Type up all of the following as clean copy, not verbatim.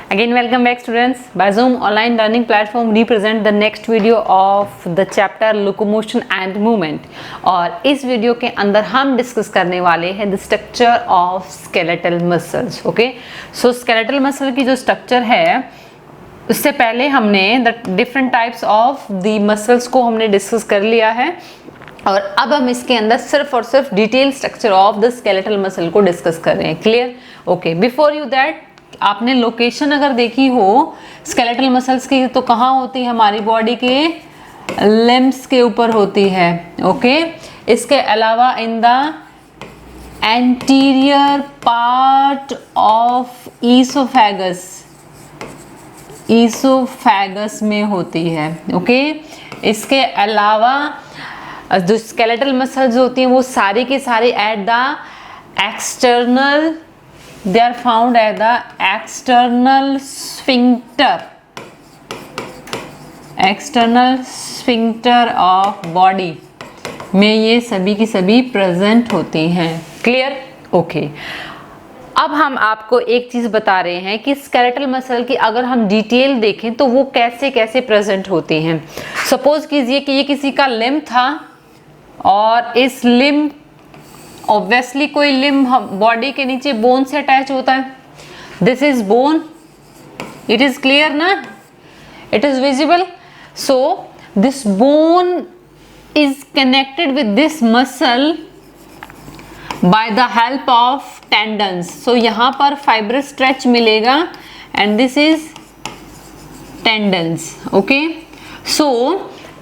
Again, welcome back students. By Zoom online learning platform represent the next video of the chapter locomotion and movement. और इस video के अंदर हम discuss करने वाले हैं the structure of skeletal muscles. Okay, so skeletal muscle की जो structure है उससे पहले हमने the different types of the muscles को हमने डिस्कस कर लिया है और अब हम इसके अंदर सिर्फ और सिर्फ detail structure of the skeletal muscle को डिस्कस कर रहे हैं. Clear? Okay. Before you that आपने लोकेशन अगर देखी हो स्केलेटल मसल्स की तो कहाँ होती है? हमारी बॉडी के लिम्स के ऊपर होती है. ओके. इसके अलावा in the anterior part of oesophagus में होती है. ओके. इसके अलावा जो स्केलेटल मसल्स होती हैं वो सारी की सारी at the external, they are found at the external sphincter of body में ये सभी की सभी प्रेजेंट होती हैं. क्लियर? ओके. अब हम आपको एक चीज बता रहे हैं कि स्केलेटल मसल की अगर हम डिटेल देखें तो वो कैसे कैसे प्रेजेंट होती हैं. सपोज कीजिए कि ये किसी का लिम्ब था और इस लिम्ब ऑब्वियसली कोई लिम्ब बॉडी के नीचे बोन से अटैच होता है. This is bone. It is clear ना? It is visible. So this bone is connected with this muscle by the help of tendons. So यहां पर फाइब्रस स्ट्रेच मिलेगा and this is tendons. Okay. So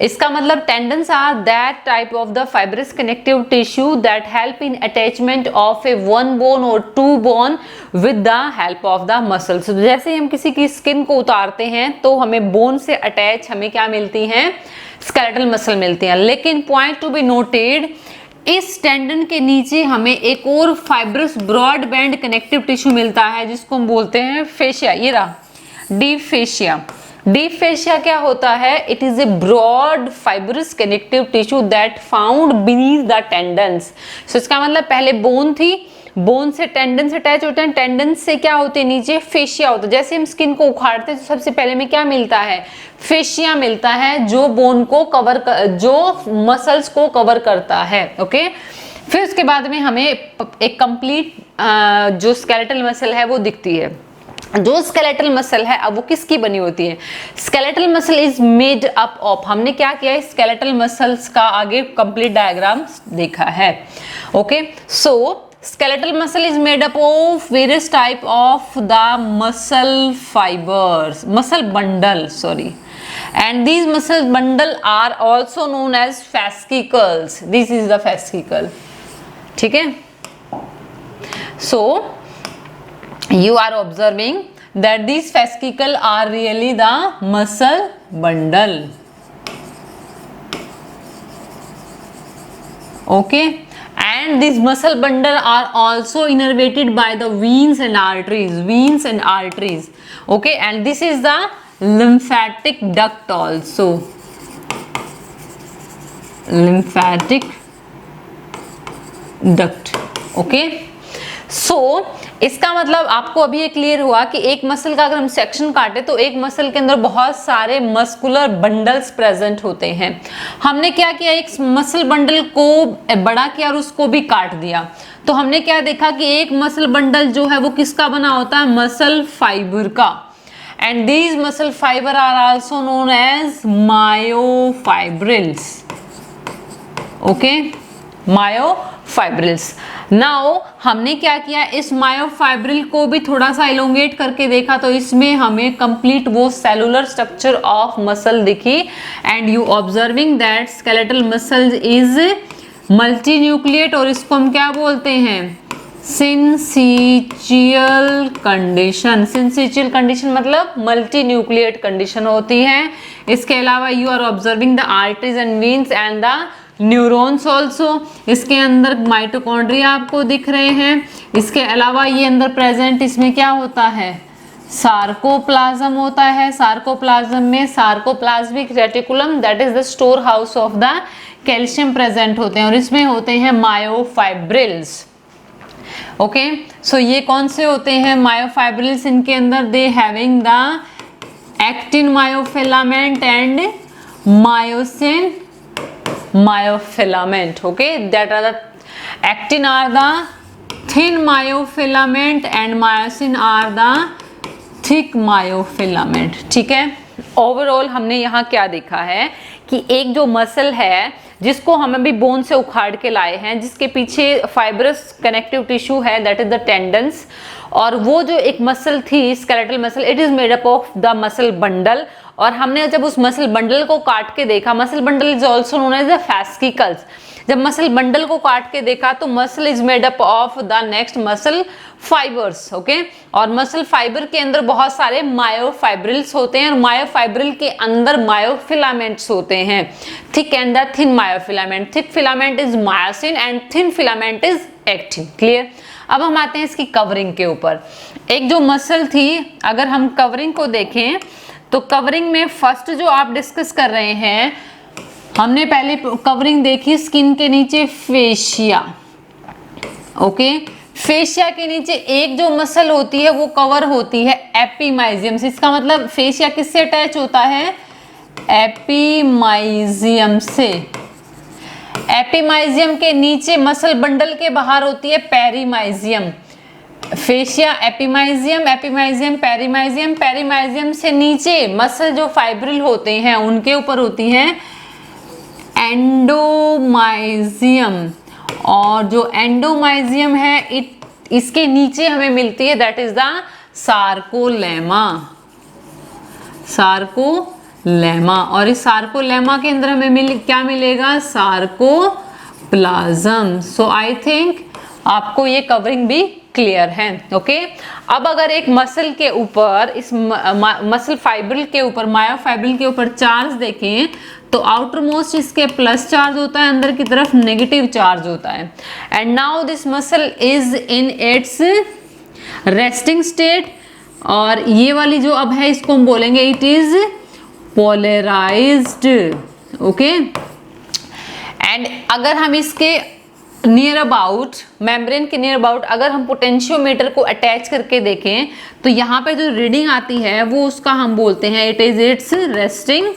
इसका मतलब tendons are that type of the fibrous connective tissue that help in attachment of a one bone और to bone with the help of the muscles. जैसे हम किसी की skin को उतारते हैं तो हमें बोन से अटैच हमें क्या मिलती हैं? स्केलेटल मसल मिलती हैं. लेकिन पॉइंट टू बी नोटेड, इस टेंडन के नीचे हमें एक और fibrous broad band connective tissue मिलता है जिसको हम बोलते हैं फेशिया. ये रहा डीप फेशिया. डीप फेशिया क्या होता है? It is a broad fibrous connective tissue that found beneath the tendons. So इसका मतलब पहले बोन थी, बोन से टेंडन से अटैच होते हैं, टेंडन से क्या होते हैं? नीचे फेशिया होता है. जैसे हम स्किन को उखाड़ते हैं तो सबसे पहले में क्या मिलता है? फेशिया मिलता है जो बोन को कवर जो मसल्स को कवर करता है. ओके. फिर उसके बाद में हमें एक कंप्लीट जो स्केलेटल मसल है वो दिखती है. जो स्केलेटल मसल है अब वो किसकी बनी होती है? Skeletal muscle is made up of. हमने क्या किया है? स्केलेटल मसल्स का आगे कंप्लीट डायग्राम देखा है. Okay. So skeletal muscle is made up of various type of the muscle bundle, and these muscle bundle are also known as fascicles. This is the fascicle. ठीक है? So you are observing that these fascicle are really the muscle bundle. Okay. And these muscle bundle are also innervated by the veins and arteries. Okay. And this is the lymphatic duct also. Lymphatic duct. Okay. सो इसका मतलब आपको अभी ये clear हुआ कि एक muscle का अगर हम सेक्शन काटे तो एक मसल के अंदर बहुत सारे मस्कुलर बंडल्स प्रेजेंट होते हैं. हमने क्या किया? एक मसल बंडल को बड़ा किया और उसको भी काट दिया. तो हमने क्या देखा कि एक मसल बंडल जो है वो किसका बना होता है? मसल फाइबर का. And these muscle fibre are also known as myofibrils. Okay. Myofibrils. Now हमने क्या किया? इस मायोफाइब्रिल को भी थोड़ा सा एलोंगेट करके देखा तो इसमें हमें कंप्लीट वो सेलुलर स्ट्रक्चर ऑफ मसल दिखी. And you observing that skeletal muscle is multi nucleate और इसको हम क्या बोलते हैं? Syncytial condition. सिंसिचियल कंडीशन मतलब मल्टी न्यूक्लिएट कंडीशन होती है. इसके अलावा you are observing the arteries and veins and the neurons also. इसके अंदर माइटोकॉन्ड्रिया आपको दिख रहे हैं. इसके अलावा ये अंदर प्रेजेंट इसमें क्या होता है? सार्कोप्लाज्म होता है. सार्कोप्लाज्म में sarcoplasmic reticulum that is the store house of the calcium present होते हैं और इसमें होते हैं मायोफाइब्रिल्स. ओके, सो ये कौन से होते हैं मायोफाइब्रिल्स? इनके अंदर they having the actin myofilament and myosin myofilament. Okay, that are the actin are the thin myofilament and myosin are the thick myofilament. ठीक है, ओवरऑल हमने यहाँ क्या देखा है कि एक जो मसल है जिसको हम अभी बोन से उखाड़ के लाए हैं, जिसके पीछे फाइब्रस कनेक्टिव टिश्यू है, दैट इज द टेंडन्स, और वो जो एक मसल थी skeletal muscle, it is made up of the muscle bundle. और हमने जब उस मसल बंडल को काट के देखा, muscle bundle is also known as the fascicles. जब मसल बंडल को काट के देखा तो muscle is made up of the next muscle fibres. Okay, और मसल फाइबर के अंदर बहुत सारे मायोफाइब्रिल्स होते हैं और मायोफाइब्रिल के अंदर मायोफिलामेंट्स होते हैं. Thick and the thin myofilament. Thick filament is myosin and thin filament is actin. Clear? अब हम आते हैं इसकी कवरिंग के ऊपर. एक जो मसल थी, अगर हम कवरिंग को देखें तो कवरिंग में फर्स्ट जो आप डिस्कस कर रहे हैं, हमने पहले कवरिंग देखी स्किन के नीचे फेशिया. ओके, फेशिया के नीचे एक जो मसल होती है वो कवर होती है एपिमाइजियम से. इसका मतलब फेशिया किससे अटैच होता है? एपिमाइजियम से. एपिमाइजियम के नीचे मसल बंडल के बाहर होती है पेरीमाइजियम. फेशिया, एपिमाइजियम, एपिमाइजियम, पेरीमाइजियम. पेरीमाइजियम से नीचे मसल जो फाइब्रिल होते हैं उनके ऊपर होती हैं एंडोमाइजियम. और जो एंडोमाइजियम है इसके नीचे हमें मिलती है, that is the sarcolemma. Sarcolemma. और इस सार्कोलेमा के अंदर हमें क्या मिलेगा? सार्कोप्लाज्म. सो आई थिंक आपको ये कवरिंग भी क्लियर है. ओके, अब अगर एक मसल के ऊपर, इस मसल फाइब्रिल के ऊपर, मायोफाइब्रिल के ऊपर चार्ज देखें तो आउटर मोस्ट इसके प्लस चार्ज होता है, अंदर की तरफ नेगेटिव चार्ज होता है. And now this muscle is in its resting state. और ये वाली जो अब है इसको हम बोलेंगे it is polarised. Okay, and अगर हम इसके नियर अबाउट, मेम्ब्रेन के नियर अबाउट अगर हम पोटेंशियोमीटर को अटैच करके देखें तो यहाँ पे जो रीडिंग आती है वो उसका हम बोलते हैं it is it's resting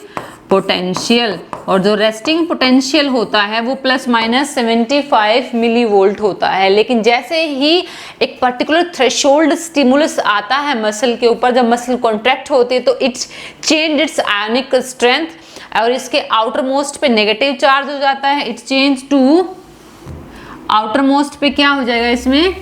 potential. और जो रेस्टिंग पोटेंशियल होता है वो प्लस माइनस 75 मिली वोल्ट होता है. लेकिन जैसे ही एक पर्टिकुलर थ्रेशोल्ड स्टिमुलस आता है मसल के ऊपर, जब मसल कॉन्ट्रैक्ट होती है तो it's change its ionic strength, और इसके आउटर मोस्ट पे नेगेटिव चार्ज हो जाता है. It's change to outermost पे क्या हो जाएगा, इसमें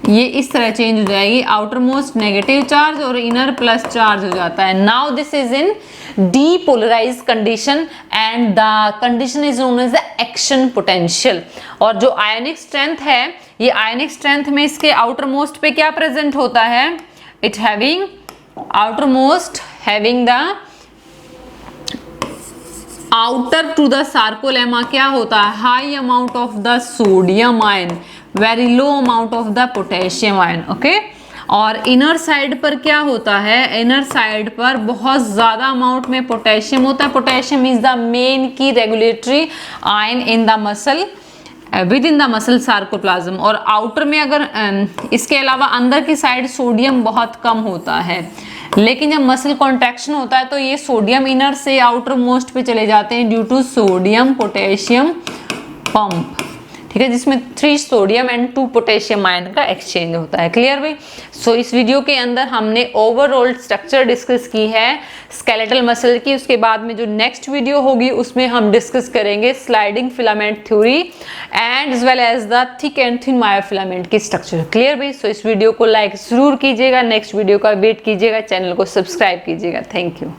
ये इस तरह चेंज हो जाएगी, आउटर मोस्ट नेगेटिव चार्ज और इनर प्लस चार्ज हो जाता है. Now this is in depolarised condition and the condition is known as the action potential. और जो आयनिक स्ट्रेंथ है, ये आयनिक स्ट्रेंथ में इसके आउटर मोस्ट पे क्या प्रेजेंट होता है? It having outermost having the outer to the sarcolemma क्या होता है? High amount of the sodium ion, very low amount of the potassium ion. Okay, और इनर साइड पर क्या होता है? इनर साइड पर बहुत ज्यादा अमाउंट में पोटेशियम होता है. पोटेशियम इज द मेन की regulatory ion in the muscle, with in the muscle sarcoplasm. और आउटर में अगर इसके अलावा अंदर की साइड सोडियम बहुत कम होता है. लेकिन जब मसल कॉन्ट्रैक्शन होता है तो ये सोडियम इनर से आउटर मोस्ट पे चले जाते हैं due to sodium potassium pump. ठीक है, जिसमें 3 सोडियम एंड 2 पोटेशियम आयन का एक्सचेंज होता है. क्लियर भाई? सो इस वीडियो के अंदर हमने ओवरऑल स्ट्रक्चर डिस्कस की है स्केलेटल मसल की. उसके बाद में जो नेक्स्ट वीडियो होगी उसमें हम डिस्कस करेंगे sliding filament theory and as well as the thick and thin myofilament की स्ट्रक्चर. क्लियर भाई? सो इस वीडियो को लाइक जरूर कीजिएगा, नेक्स्ट वीडियो का वेट कीजिएगा, चैनल को सब्सक्राइब कीजिएगा. Thank you.